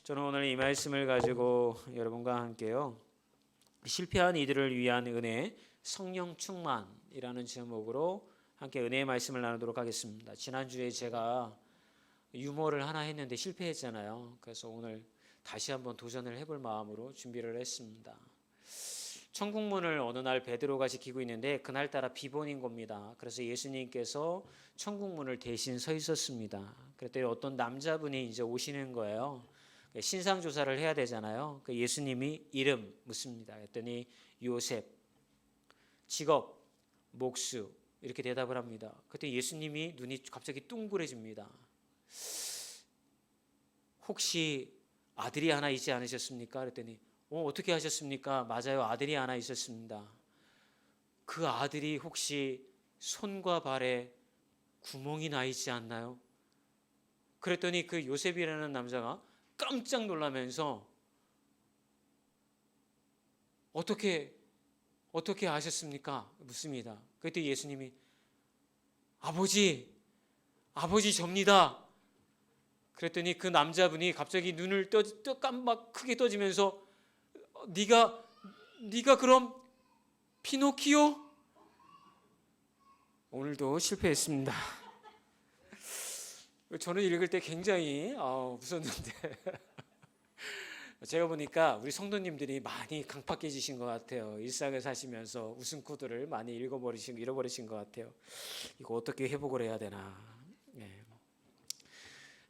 저는 오늘 이 말씀을 가지고 여러분과 함께요. 실패한 이들을 위한 은혜, 성령 충만이라는 제목으로 함께 은혜의 말씀을 나누도록 하겠습니다. 지난주에 제가 유머를 하나 했는데 실패했잖아요. 그래서 오늘 다시 한번 도전을 해볼 마음으로 준비를 했습니다. 천국문을 어느 날 베드로가 지키고 있는데 그날따라 비본인 겁니다. 그래서 예수님께서 천국문을 대신 서 있었습니다. 그랬더니 어떤 남자분이 이제 오시는 거예요. 신상 조사를 해야 되잖아요. 예수님이 이름 묻습니다. 그랬더니 요셉, 직업, 목수 이렇게 대답을 합니다. 그때 예수님이 눈이 갑자기 둥그레집니다. 혹시 아들이 하나 있지 않으셨습니까? 그랬더니 어떻게 하셨습니까? 맞아요. 아들이 하나 있었습니다. 그 아들이 혹시 손과 발에 구멍이 나 있지 않나요? 그랬더니 그 요셉이라는 남자가 깜짝 놀라면서 어떻게 아셨습니까? 묻습니다. 그때 예수님이 아버지 접니다. 그랬더니 그 남자분이 갑자기 눈을 깜빡 크게 떠지면서 네가 그럼 피노키오? 오늘도 실패했습니다. 저는 읽을 때 굉장히 웃었는데 제가 보니까 우리 성도님들이 많이 강팍해지신 것 같아요. 일상을 사시면서 웃음 코드를 많이 잃어버리신 것 같아요. 이거 어떻게 회복을 해야 되나. 네.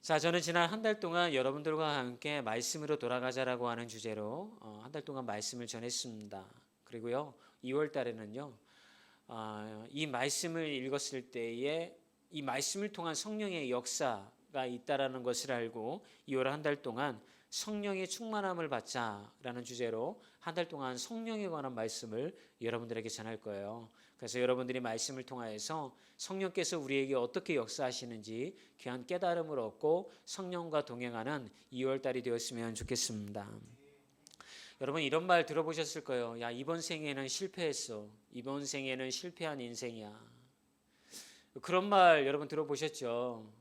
자, 저는 지난 한 달 동안 여러분들과 함께 말씀으로 돌아가자라고 하는 주제로 한 달 동안 말씀을 전했습니다. 그리고요 2월 달에는요 이 말씀을 읽었을 때에 이 말씀을 통한 성령의 역사가 있다라는 것을 알고 2월 한 달 동안 성령의 충만함을 받자라는 주제로 한 달 동안 성령에 관한 말씀을 여러분들에게 전할 거예요. 그래서 여러분들이 말씀을 통하여서 성령께서 우리에게 어떻게 역사하시는지 귀한 깨달음을 얻고 성령과 동행하는 2월 달이 되었으면 좋겠습니다. 여러분 이런 말 들어보셨을 거예요. 야, 이번 생에는 실패했어. 이번 생에는 실패한 인생이야. 그런 말 여러분 들어보셨죠?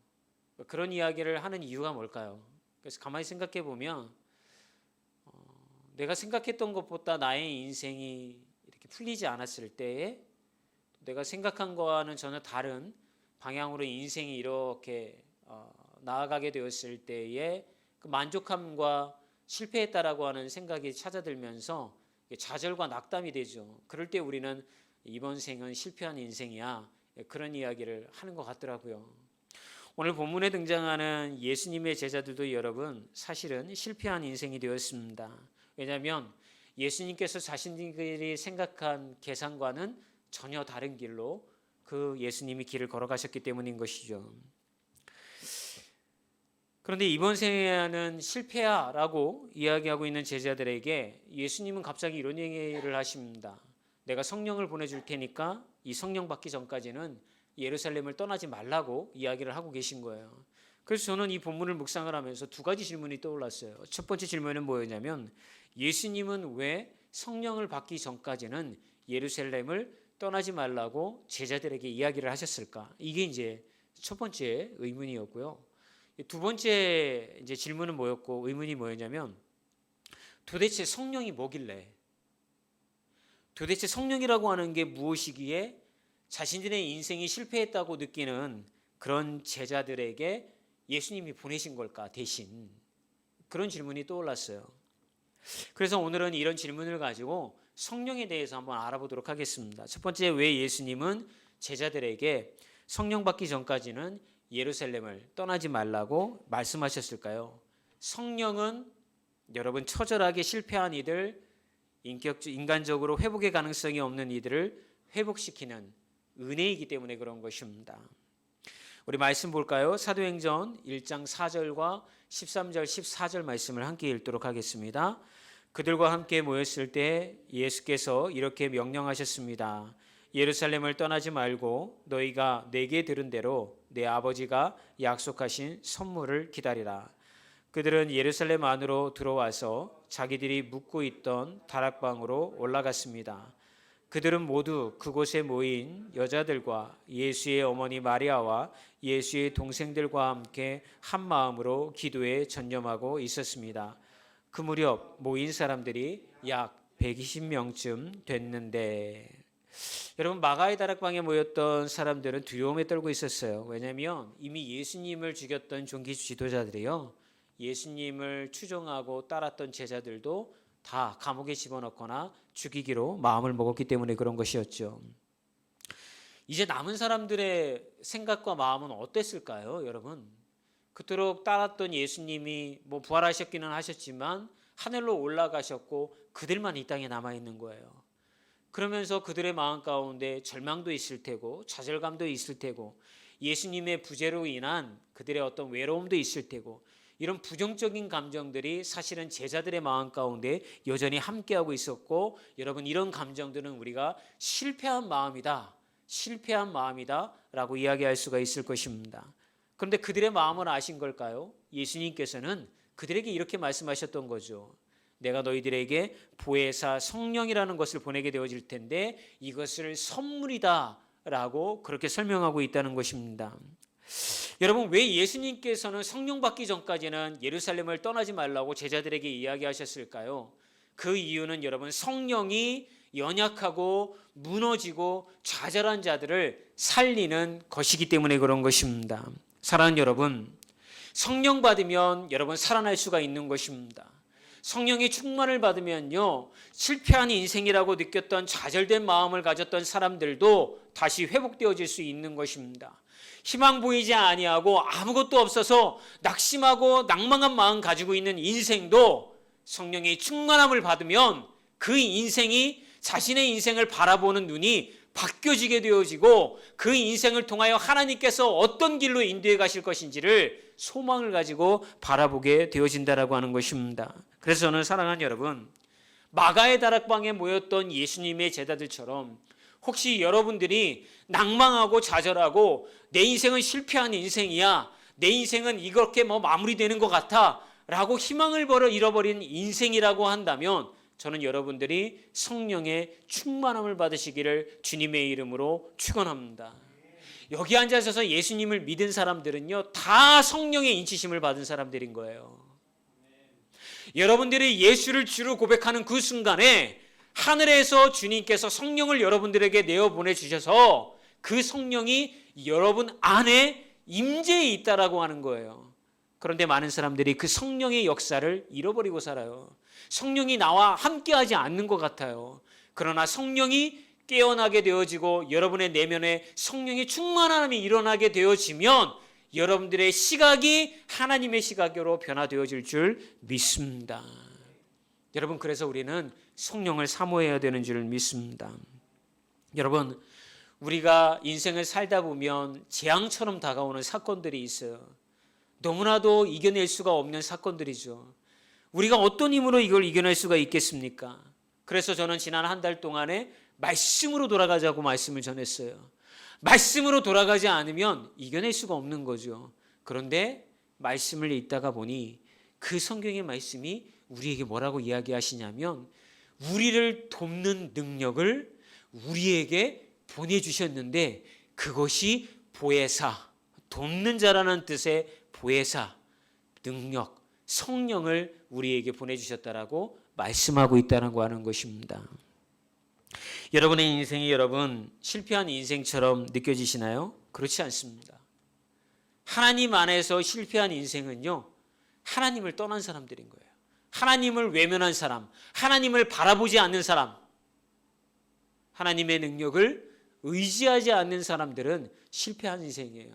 그런 이야기를 하는 이유가 뭘까요? 그래서 가만히 생각해 보면 내가 생각했던 것보다 나의 인생이 이렇게 풀리지 않았을 때에 내가 생각한 거와는 전혀 다른 방향으로 인생이 이렇게 나아가게 되었을 때에 그 만족함과 실패했다라고 하는 생각이 찾아들면서 좌절과 낙담이 되죠. 그럴 때 우리는 이번 생은 실패한 인생이야. 그런 이야기를 하는 것 같더라고요. 오늘 본문에 등장하는 예수님의 제자들도 여러분 사실은 실패한 인생이 되었습니다. 왜냐하면 예수님께서 자신들이 생각한 계산과는 전혀 다른 길로 그 예수님이 길을 걸어가셨기 때문인 것이죠. 그런데 이번 생에는 실패야 라고 이야기하고 있는 제자들에게 예수님은 갑자기 이런 얘기를 하십니다. 내가 성령을 보내줄 테니까 이 성령 받기 전까지는 예루살렘을 떠나지 말라고 이야기를 하고 계신 거예요. 그래서 저는 이 본문을 묵상을 하면서 두 가지 질문이 떠올랐어요. 첫 번째 질문은 뭐였냐면 예수님은 왜 성령을 받기 전까지는 예루살렘을 떠나지 말라고 제자들에게 이야기를 하셨을까? 이게 이제 첫 번째 의문이었고요. 두 번째 이제 질문은 뭐였고 의문이 뭐였냐면 도대체 성령이 뭐길래? 도대체 성령이라고 하는 게 무엇이기에 자신들의 인생이 실패했다고 느끼는 그런 제자들에게 예수님이 보내신 걸까 대신 그런 질문이 떠올랐어요. 그래서 오늘은 이런 질문을 가지고 성령에 대해서 한번 알아보도록 하겠습니다. 첫 번째, 왜 예수님은 제자들에게 성령 받기 전까지는 예루살렘을 떠나지 말라고 말씀하셨을까요? 성령은 여러분 처절하게 실패한 이들, 인간적으로 회복의 가능성이 없는 이들을 회복시키는 은혜이기 때문에 그런 것입니다. 우리 말씀 볼까요? 사도행전 1장 4절과 13절 14절 말씀을 함께 읽도록 하겠습니다. 그들과 함께 모였을 때 예수께서 이렇게 명령하셨습니다. 예루살렘을 떠나지 말고 너희가 내게 들은 대로 내 아버지가 약속하신 선물을 기다리라. 그들은 예루살렘 안으로 들어와서 자기들이 묵고 있던 다락방으로 올라갔습니다. 그들은 모두 그곳에 모인 여자들과 예수의 어머니 마리아와 예수의 동생들과 함께 한 마음으로 기도에 전념하고 있었습니다. 그 무렵 모인 사람들이 약 120명쯤 됐는데, 여러분, 마가의 다락방에 모였던 사람들은 두려움에 떨고 있었어요. 왜냐하면 이미 예수님을 죽였던 종기 지도자들이요, 예수님을 추종하고 따랐던 제자들도 다 감옥에 집어넣거나 죽이기로 마음을 먹었기 때문에 그런 것이었죠. 이제 남은 사람들의 생각과 마음은 어땠을까요, 여러분? 그토록 따랐던 예수님이 부활하셨기는 하셨지만 하늘로 올라가셨고 그들만 이 땅에 남아 있는 거예요. 그러면서 그들의 마음 가운데 절망도 있을 테고 좌절감도 있을 테고 예수님의 부재로 인한 그들의 어떤 외로움도 있을 테고, 이런 부정적인 감정들이 사실은 제자들의 마음 가운데 여전히 함께하고 있었고, 여러분, 이런 감정들은 우리가 실패한 마음이다 라고 이야기할 수가 있을 것입니다. 그런데 그들의 마음을 아신 걸까요? 예수님께서는 그들에게 이렇게 말씀하셨던 거죠. 내가 너희들에게 보혜사 성령이라는 것을 보내게 되어질 텐데 이것을 선물이다 라고 그렇게 설명하고 있다는 것입니다. 여러분, 왜 예수님께서는 성령 받기 전까지는 예루살렘을 떠나지 말라고 제자들에게 이야기하셨을까요? 그 이유는 여러분, 성령이 연약하고 무너지고 좌절한 자들을 살리는 것이기 때문에 그런 것입니다. 사랑하는 여러분, 성령 받으면 여러분 살아날 수가 있는 것입니다. 성령의 충만을 받으면요, 실패한 인생이라고 느꼈던 좌절된 마음을 가졌던 사람들도 다시 회복되어질 수 있는 것입니다. 희망 보이지 아니하고 아무것도 없어서 낙심하고 낭망한 마음 가지고 있는 인생도 성령의 충만함을 받으면 그 인생이, 자신의 인생을 바라보는 눈이 바뀌어지게 되어지고 그 인생을 통하여 하나님께서 어떤 길로 인도해 가실 것인지를 소망을 가지고 바라보게 되어진다라고 하는 것입니다. 그래서 저는 사랑하는 여러분, 마가의 다락방에 모였던 예수님의 제자들처럼 혹시 여러분들이 낭망하고 좌절하고 내 인생은 실패한 인생이야, 내 인생은 이렇게 마무리되는 것 같아 라고 희망을 잃어버린 인생이라고 한다면 저는 여러분들이 성령의 충만함을 받으시기를 주님의 이름으로 축원합니다. 여기 앉아서 예수님을 믿은 사람들은요, 다 성령의 인치심을 받은 사람들인 거예요. 여러분들이 예수를 주로 고백하는 그 순간에 하늘에서 주님께서 성령을 여러분들에게 내어 보내주셔서 그 성령이 여러분 안에 임재해 있다라고 하는 거예요. 그런데 많은 사람들이 그 성령의 역사를 잃어버리고 살아요. 성령이 나와 함께하지 않는 것 같아요. 그러나 성령이 깨어나게 되어지고 여러분의 내면에 성령의 충만함이 일어나게 되어지면 여러분들의 시각이 하나님의 시각으로 변화되어질 줄 믿습니다. 여러분, 그래서 우리는 성령을 사모해야 되는 줄 믿습니다. 여러분, 우리가 인생을 살다 보면 재앙처럼 다가오는 사건들이 있어요. 너무나도 이겨낼 수가 없는 사건들이죠. 우리가 어떤 힘으로 이걸 이겨낼 수가 있겠습니까? 그래서 저는 지난 한 달 동안에 말씀으로 돌아가자고 말씀을 전했어요. 말씀으로 돌아가지 않으면 이겨낼 수가 없는 거죠. 그런데 말씀을 읽다가 보니 그 성경의 말씀이 우리에게 뭐라고 이야기하시냐면 우리를 돕는 능력을 우리에게 보내주셨는데 그것이 보혜사, 돕는 자라는 뜻의 보혜사, 능력, 성령을 우리에게 보내주셨다라고 말씀하고 있다고 하는 것입니다. 여러분의 인생이 여러분 실패한 인생처럼 느껴지시나요? 그렇지 않습니다. 하나님 안에서 실패한 인생은요, 하나님을 떠난 사람들인 거예요. 하나님을 외면한 사람, 하나님을 바라보지 않는 사람, 하나님의 능력을 의지하지 않는 사람들은 실패한 인생이에요.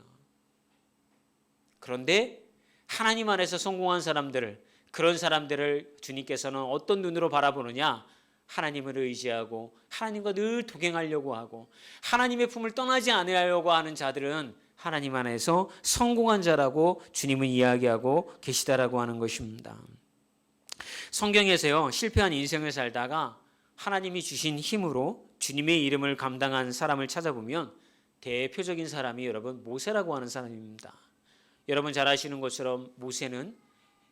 그런데 하나님 안에서 성공한 사람들을, 그런 사람들을 주님께서는 어떤 눈으로 바라보느냐? 하나님을 의지하고 하나님과 늘 동행하려고 하고 하나님의 품을 떠나지 않으려고 하는 자들은 하나님 안에서 성공한 자라고 주님은 이야기하고 계시다라고 하는 것입니다. 성경에서요, 실패한 인생을 살다가 하나님이 주신 힘으로 주님의 이름을 감당한 사람을 찾아보면 대표적인 사람이 여러분 모세라고 하는 사람입니다. 여러분 잘 아시는 것처럼 모세는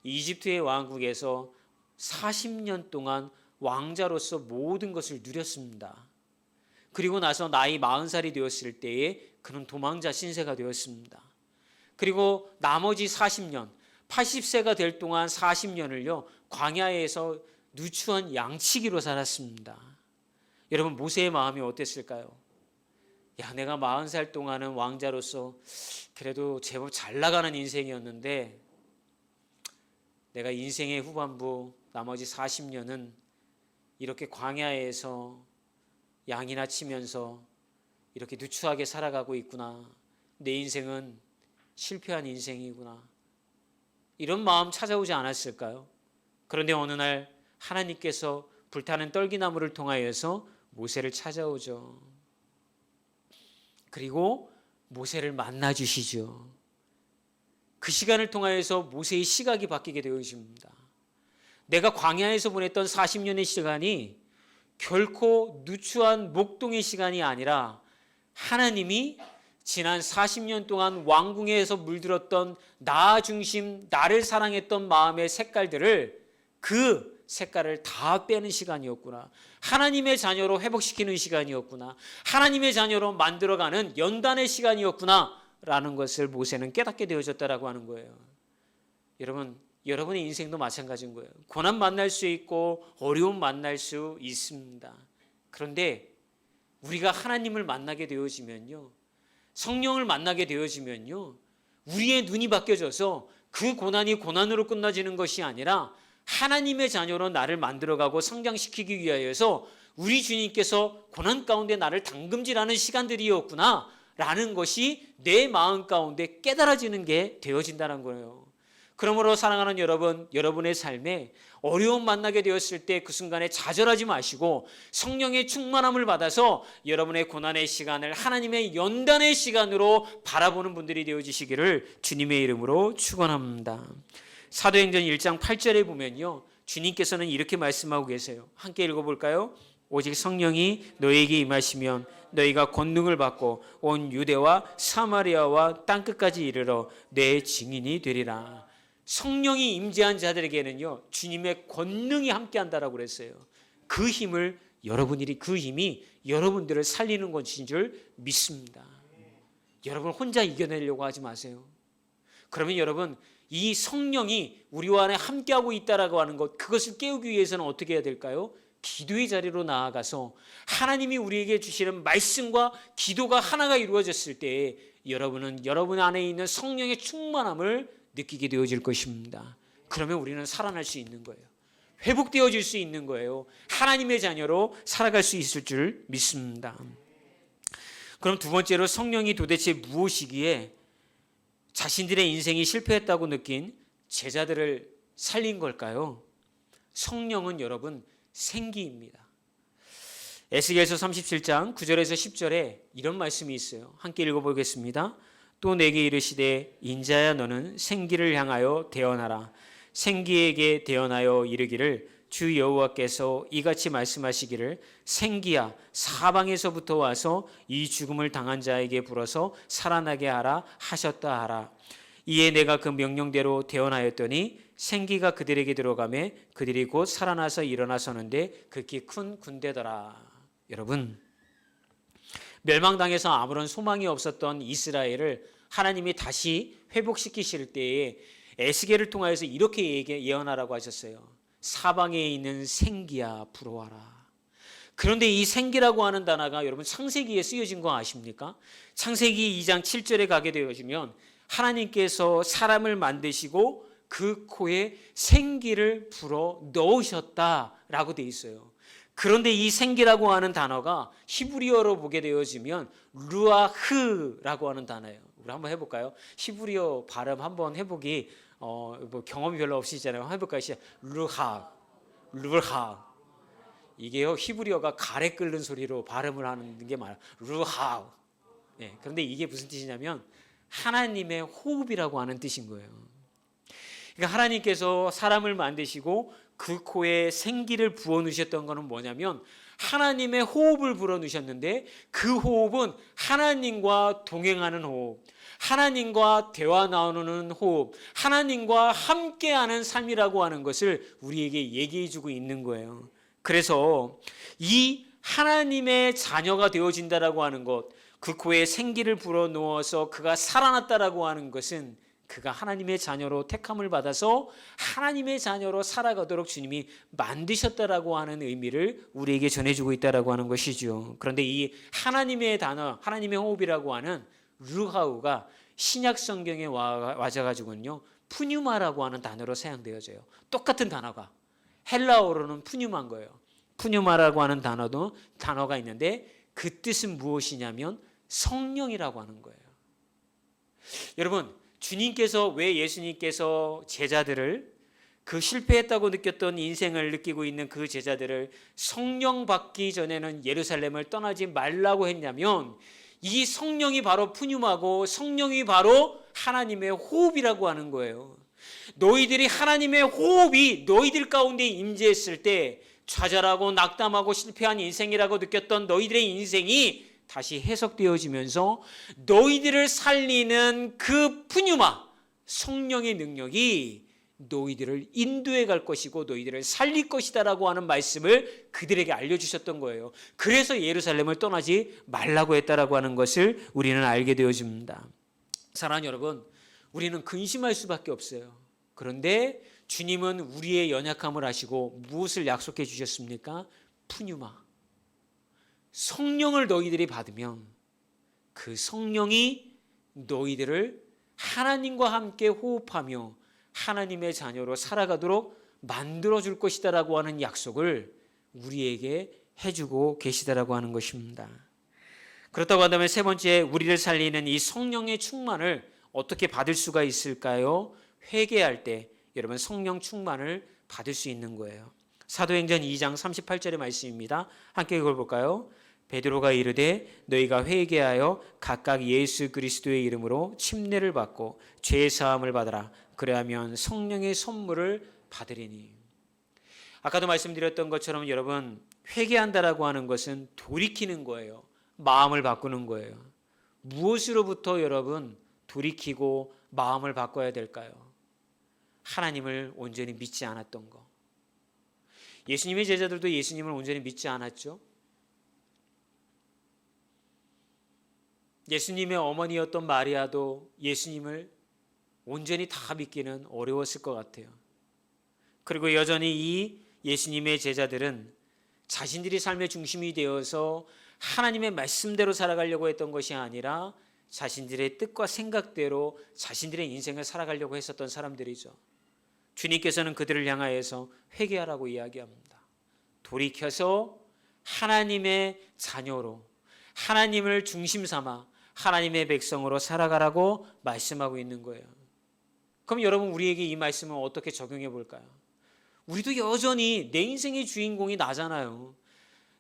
이집트의 왕국에서 40년 동안 왕자로서 모든 것을 누렸습니다. 그리고 나서 나이 40살이 되었을 때에 그는 도망자 신세가 되었습니다. 그리고 나머지 40년, 80세가 될 동안 40년을요 광야에서 누추한 양치기로 살았습니다. 여러분, 모세의 마음이 어땠을까요? 야, 내가 40살 동안은 왕자로서 그래도 제법 잘 나가는 인생이었는데 내가 인생의 후반부 나머지 40년은 이렇게 광야에서 양이나 치면서 이렇게 누추하게 살아가고 있구나. 내 인생은 실패한 인생이구나. 이런 마음 찾아오지 않았을까요? 그런데 어느 날 하나님께서 불타는 떨기나무를 통하여서 모세를 찾아오죠. 그리고 모세를 만나 주시죠. 그 시간을 통하여서 모세의 시각이 바뀌게 되어집니다. 내가 광야에서 보냈던 40년의 시간이 결코 누추한 목동의 시간이 아니라 하나님이 지난 40년 동안 왕궁에서 물들었던 나 중심, 나를 사랑했던 마음의 색깔들을, 그 색깔을 다 빼는 시간이었구나. 하나님의 자녀로 회복시키는 시간이었구나. 하나님의 자녀로 만들어가는 연단의 시간이었구나 라는 것을 모세는 깨닫게 되어졌다라고 하는 거예요. 여러분, 여러분의 인생도 마찬가지인 거예요. 고난 만날 수 있고 어려움 만날 수 있습니다. 그런데 우리가 하나님을 만나게 되어지면요, 성령을 만나게 되어지면요, 우리의 눈이 바뀌어져서 그 고난이 고난으로 끝나지는 것이 아니라 하나님의 자녀로 나를 만들어가고 성장시키기 위하여서 우리 주님께서 고난 가운데 나를 담금질하는 시간들이었구나 라는 것이 내 마음 가운데 깨달아지는 게 되어진다는 거예요. 그러므로 사랑하는 여러분, 여러분의 삶에 어려움 만나게 되었을 때 그 순간에 좌절하지 마시고 성령의 충만함을 받아서 여러분의 고난의 시간을 하나님의 연단의 시간으로 바라보는 분들이 되어지시기를 주님의 이름으로 축원합니다. 사도행전 1장 8절에 보면요, 주님께서는 이렇게 말씀하고 계세요. 함께 읽어볼까요? 오직 성령이 너희에게 임하시면 너희가 권능을 받고 온 유대와 사마리아와 땅끝까지 이르러 내 증인이 되리라. 성령이 임재한 자들에게는요, 주님의 권능이 함께한다라고 그랬어요. 그 힘이 여러분들을 살리는 것인 줄 믿습니다. 여러분 혼자 이겨내려고 하지 마세요. 그러면 여러분, 이 성령이 우리와 안에 함께하고 있다라고 하는 것, 그것을 깨우기 위해서는 어떻게 해야 될까요? 기도의 자리로 나아가서 하나님이 우리에게 주시는 말씀과 기도가 하나가 이루어졌을 때 여러분은 여러분 안에 있는 성령의 충만함을 느끼게 되어질 것입니다. 그러면 우리는 살아날 수 있는 거예요. 회복되어질 수 있는 거예요. 하나님의 자녀로 살아갈 수 있을 줄 믿습니다. 그럼 두 번째로, 성령이 도대체 무엇이기에 자신들의 인생이 실패했다고 느낀 제자들을 살린 걸까요? 성령은 여러분 생기입니다. 에스겔서 37장 9절에서 10절에 이런 말씀이 있어요. 함께 읽어보겠습니다. 또 내게 이르시되 인자야 너는 생기를 향하여 대언하라. 생기에게 대언하여 이르기를 주 여호와께서 이같이 말씀하시기를 생기야 사방에서부터 와서 이 죽음을 당한 자에게 불어서 살아나게 하라 하셨다 하라. 이에 내가 그 명령대로 대언하였더니 생기가 그들에게 들어가매 그들이 곧 살아나서 일어나서는데 극히 큰 군대더라. 여러분, 멸망당해서 아무런 소망이 없었던 이스라엘을 하나님이 다시 회복시키실 때에 에스겔을 통하여서 이렇게 예언하라고 하셨어요. 사방에 있는 생기야 부러워라. 그런데 이 생기라고 하는 단어가 여러분 창세기에 쓰여진 거 아십니까? 창세기 2장 7절에 가게 되어지면 하나님께서 사람을 만드시고 그 코에 생기를 불어 넣으셨다라고 되어 있어요. 그런데 이 생기라고 하는 단어가 히브리어로 보게 되어지면 루아흐라고 하는 단어예요. 우리 한번 해볼까요? 히브리어 발음 한번 해보기 뭐 경험이 별로 없으시잖아요. 해볼까요? 루하. 이게요 히브리어가 가래 끓는 소리로 발음을 하는 게 많아요. 루하. 네, 그런데 이게 무슨 뜻이냐면 하나님의 호흡이라고 하는 뜻인 거예요. 그러니까 하나님께서 사람을 만드시고 그 코에 생기를 부어 넣으셨던 것은 뭐냐면 하나님의 호흡을 불어 넣으셨는데 그 호흡은 하나님과 동행하는 호흡, 하나님과 대화 나누는 호흡, 하나님과 함께하는 삶이라고 하는 것을 우리에게 얘기해 주고 있는 거예요. 그래서 이 하나님의 자녀가 되어진다라고 하는 것, 그 코에 생기를 불어넣어서 그가 살아났다라고 하는 것은 그가 하나님의 자녀로 택함을 받아서 하나님의 자녀로 살아가도록 주님이 만드셨다라고 하는 의미를 우리에게 전해주고 있다라고 하는 것이죠. 그런데 이 하나님의 단어, 하나님의 호흡이라고 하는 루하우가 신약 성경에 와져가지고는요, 푸뉴마라고 하는 단어로 사용되어져요. 똑같은 단어가 헬라어로는 푸뉴마인 거예요. 푸뉴마라고 하는 단어가 있는데 그 뜻은 무엇이냐면 성령이라고 하는 거예요. 여러분, 주님께서 왜 예수님께서 제자들을, 그 실패했다고 느꼈던 인생을 느끼고 있는 그 제자들을 성령 받기 전에는 예루살렘을 떠나지 말라고 했냐면, 이 성령이 바로 푸뉴마고 성령이 바로 하나님의 호흡이라고 하는 거예요. 너희들이 하나님의 호흡이 너희들 가운데 임재했을 때 좌절하고 낙담하고 실패한 인생이라고 느꼈던 너희들의 인생이 다시 해석되어지면서 너희들을 살리는 그 푸뉴마, 성령의 능력이 너희들을 인도해 갈 것이고 너희들을 살릴 것이다라고 하는 말씀을 그들에게 알려주셨던 거예요. 그래서 예루살렘을 떠나지 말라고 했다라고 하는 것을 우리는 알게 되어집니다. 사랑하는 여러분, 우리는 근심할 수밖에 없어요. 그런데 주님은 우리의 연약함을 아시고 무엇을 약속해 주셨습니까? 푸뉴마, 성령을 너희들이 받으면 그 성령이 너희들을 하나님과 함께 호흡하며 하나님의 자녀로 살아가도록 만들어줄 것이다라고 하는 약속을 우리에게 해주고 계시다라고 하는 것입니다. 그렇다고 한다면 세 번째, 우리를 살리는 이 성령의 충만을 어떻게 받을 수가 있을까요? 회개할 때 여러분 성령 충만을 받을 수 있는 거예요. 사도행전 2장 38절의 말씀입니다. 함께 읽어볼까요? 베드로가 이르되 너희가 회개하여 각각 예수 그리스도의 이름으로 침례를 받고 죄 사함을 받으라. 그래야면 성령의 선물을 받으리니. 아까도 말씀드렸던 것처럼 여러분, 회개한다라고 하는 것은 돌이키는 거예요. 마음을 바꾸는 거예요. 무엇으로부터 여러분 돌이키고 마음을 바꿔야 될까요? 하나님을 온전히 믿지 않았던 거. 예수님의 제자들도 예수님을 온전히 믿지 않았죠. 예수님의 어머니였던 마리아도 예수님을 온전히 다 믿기는 어려웠을 것 같아요. 그리고 여전히 이 예수님의 제자들은 자신들이 삶의 중심이 되어서 하나님의 말씀대로 살아가려고 했던 것이 아니라 자신들의 뜻과 생각대로 자신들의 인생을 살아가려고 했었던 사람들이죠. 주님께서는 그들을 향하여서 회개하라고 이야기합니다. 돌이켜서 하나님의 자녀로, 하나님을 중심 삼아 하나님의 백성으로 살아가라고 말씀하고 있는 거예요. 그럼 여러분, 우리에게 이 말씀을 어떻게 적용해 볼까요? 우리도 여전히 내 인생의 주인공이 나잖아요.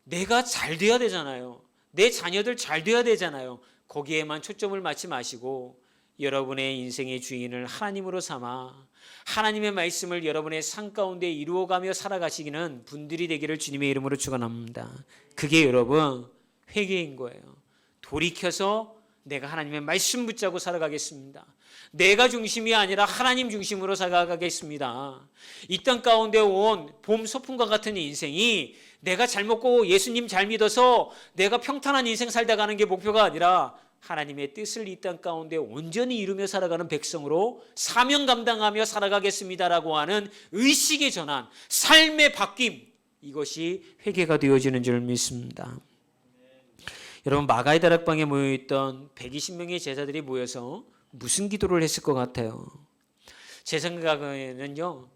내가 잘 돼야 되잖아요. 내 자녀들 잘 돼야 되잖아요. 거기에만 초점을 맞지 마시고 여러분의 인생의 주인을 하나님으로 삼아 하나님의 말씀을 여러분의 삶 가운데 이루어가며 살아가시기는 분들이 되기를 주님의 이름으로 축원합니다. 그게 여러분 회개인 거예요. 돌이켜서 내가 하나님의 말씀 붙잡고 살아가겠습니다. 내가 중심이 아니라 하나님 중심으로 살아가겠습니다. 이 땅 가운데 온 봄 소풍과 같은 인생이 내가 잘 먹고 예수님 잘 믿어서 내가 평탄한 인생 살다 가는 게 목표가 아니라 하나님의 뜻을 이 땅 가운데 온전히 이루며 살아가는 백성으로 사명 감당하며 살아가겠습니다라고 하는 의식의 전환, 삶의 바뀜, 이것이 회개가 되어지는 줄 믿습니다. 여러분, 마가의 다락방에 모여있던 120명의 제자들이 모여서 무슨 기도를 했을 것 같아요? 제 생각에는요,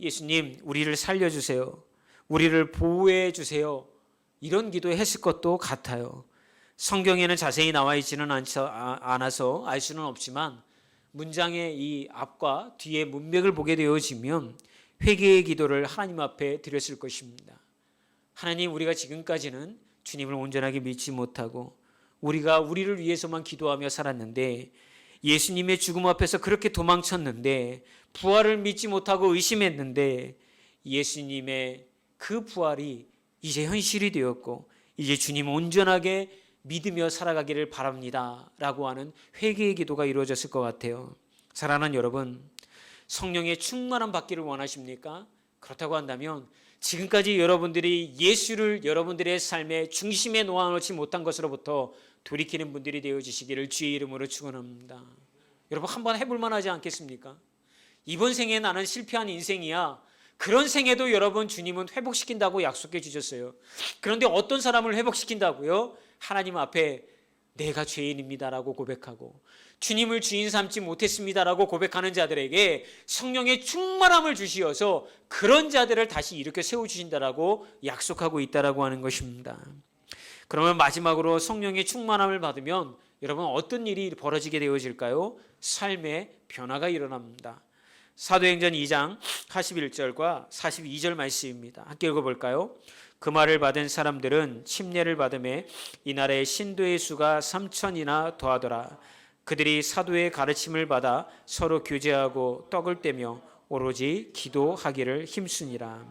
예수님 우리를 살려주세요, 우리를 보호해 주세요, 이런 기도했을 것도 같아요. 성경에는 자세히 나와 있지는 않아서 알 수는 없지만 문장의 이 앞과 뒤의 문맥을 보게 되어지면 회개의 기도를 하나님 앞에 드렸을 것입니다. 하나님, 우리가 지금까지는 주님을 온전하게 믿지 못하고 우리가 우리를 위해서만 기도하며 살았는데, 예수님의 죽음 앞에서 그렇게 도망쳤는데, 부활을 믿지 못하고 의심했는데 예수님의 그 부활이 이제 현실이 되었고 이제 주님 온전하게 믿으며 살아가기를 바랍니다 라고 하는 회개의 기도가 이루어졌을 것 같아요. 사랑하는 여러분, 성령의 충만함 받기를 원하십니까? 그렇다고 한다면 지금까지 여러분들이 예수를 여러분들의 삶의 중심에 놓아놓지 못한 것으로부터 돌이키는 분들이 되어주시기를 주의 이름으로 축원합니다. 여러분 한번 해볼 만하지 않겠습니까? 이번 생에 나는 실패한 인생이야. 그런 생에도 여러분 주님은 회복시킨다고 약속해 주셨어요. 그런데 어떤 사람을 회복시킨다고요? 하나님 앞에 내가 죄인입니다라고 고백하고 주님을 주인 삼지 못했습니다라고 고백하는 자들에게 성령의 충만함을 주시어서 그런 자들을 다시 일으켜 세워주신다라고 약속하고 있다라고 하는 것입니다. 그러면 마지막으로 성령의 충만함을 받으면 여러분 어떤 일이 벌어지게 되어질까요? 삶의 변화가 일어납니다. 사도행전 2장 41절과 42절 말씀입니다. 함께 읽어볼까요? 그 말을 받은 사람들은 침례를 받음에 이날에 신도의 수가 3,000이나 더하더라. 그들이 사도의 가르침을 받아 서로 교제하고 떡을 떼며 오로지 기도하기를 힘쓰니라.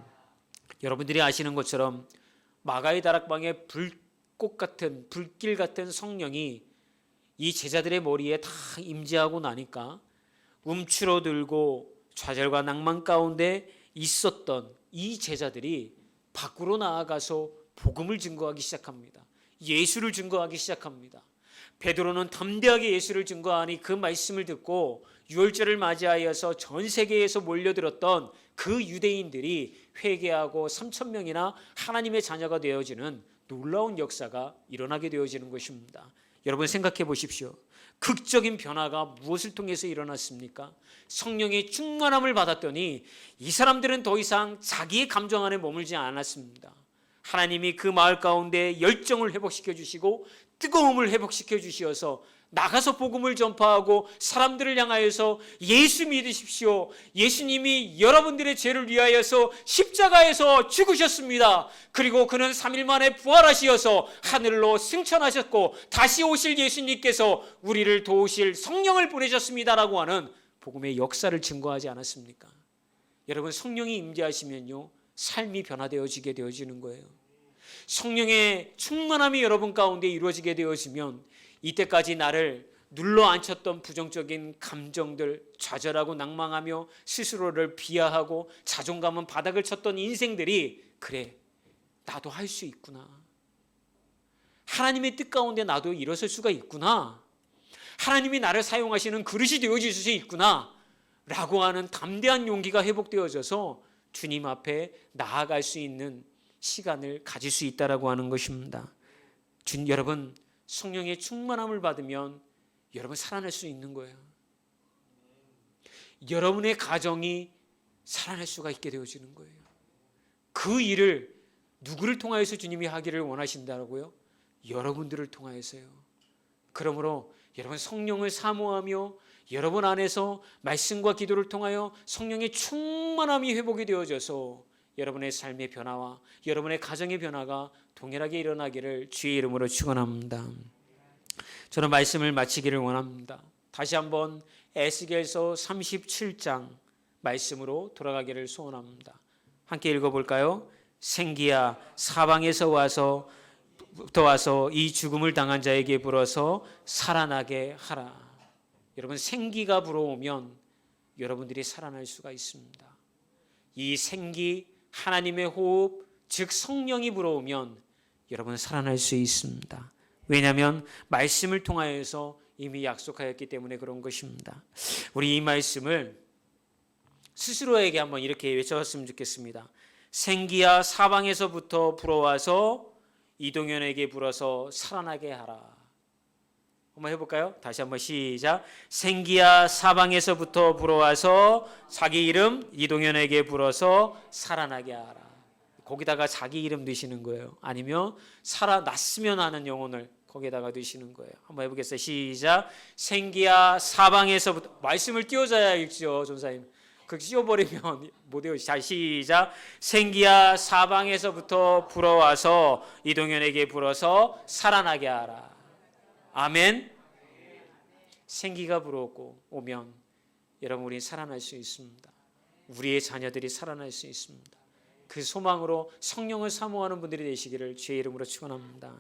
여러분들이 아시는 것처럼 마가의 다락방에 불꽃 같은 불길 같은 성령이 이 제자들의 머리에 다 임재하고 나니까 움츠러들고 좌절과 낭만 가운데 있었던 이 제자들이 밖으로 나아가서 복음을 증거하기 시작합니다. 예수를 증거하기 시작합니다. 베드로는 담대하게 예수를 증거하니 그 말씀을 듣고 유월절을 맞이하여서 전 세계에서 몰려들었던 그 유대인들이 회개하고 3,000명이나 하나님의 자녀가 되어지는 놀라운 역사가 일어나게 되어지는 것입니다. 여러분 생각해 보십시오. 극적인 변화가 무엇을 통해서 일어났습니까? 성령의 충만함을 받았더니 이 사람들은 더 이상 자기의 감정 안에 머물지 않았습니다. 하나님이 그 마을 가운데 열정을 회복시켜 주시고 뜨거움을 회복시켜 주시어서 나가서 복음을 전파하고 사람들을 향하여서 예수 믿으십시오. 예수님이 여러분들의 죄를 위하여서 십자가에서 죽으셨습니다. 그리고 그는 3일 만에 부활하시어서 하늘로 승천하셨고 다시 오실 예수님께서 우리를 도우실 성령을 보내셨습니다라고 하는 복음의 역사를 증거하지 않았습니까? 여러분 성령이 임재하시면요 삶이 변화되어지게 되어지는 거예요. 성령의 충만함이 여러분 가운데 이루어지게 되어지면 이때까지 나를 눌러앉혔던 부정적인 감정들, 좌절하고 낭망하며 스스로를 비하하고 자존감은 바닥을 쳤던 인생들이 그래 나도 할 수 있구나. 하나님의 뜻 가운데 나도 일어설 수가 있구나. 하나님이 나를 사용하시는 그릇이 되어질 수 있구나 라고 하는 담대한 용기가 회복되어져서 주님 앞에 나아갈 수 있는 시간을 가질 수 있다라고 하는 것입니다. 여러분 성령의 충만함을 받으면 여러분 살아날 수 있는 거예요. 여러분의 가정이 살아날 수가 있게 되어지는 거예요. 그 일을 누구를 통하여서 주님이 하기를 원하신다고요? 여러분들을 통하여서요. 그러므로 여러분 성령을 사모하며 여러분 안에서 말씀과 기도를 통하여 성령의 충만함이 회복이 되어져서 여러분의 삶의 변화와 여러분의 가정의 변화가 동일하게 일어나기를 주의 이름으로 축원합니다. 저는 말씀을 마치기를 원합니다. 다시 한번 에스겔서 37장 말씀으로 돌아가기를 소원합니다. 함께 읽어볼까요? 생기야 사방에서 와서 이 죽음을 당한 자에게 불어서 살아나게 하라. 여러분 생기가 불어오면 여러분들이 살아날 수가 있습니다. 이 생기 하나님의 호흡 즉 성령이 불어오면 여러분 살아날 수 있습니다. 왜냐하면 말씀을 통하여서 이미 약속하였기 때문에 그런 것입니다. 우리 이 말씀을 스스로에게 한번 이렇게 외쳐봤으면 좋겠습니다. 생기야 사방에서부터 불어와서 이동현에게 불어서 살아나게 하라. 한번 해볼까요? 다시 한번 시작. 생기야 사방에서부터 불어와서 자기 이름 이동현에게 불어서 살아나게 하라. 거기다가 자기 이름 넣으시는 거예요. 아니면 살아났으면 하는 영혼을 거기다가 넣으시는 거예요. 한번 해보겠어요. 시작. 생기야 사방에서부터 말씀을 띄워줘야 읽죠, 전사님. 그 씌워버리면 못 외우시. 자, 시작. 생기야 사방에서부터 불어와서 이동현에게 불어서 살아나게 하라. 아멘. 생기가 불어오면 여러분 우리 살아날 수 있습니다. 우리의 자녀들이 살아날 수 있습니다. 그 소망으로 성령을 사모하는 분들이 되시기를 주의 이름으로 축원합니다.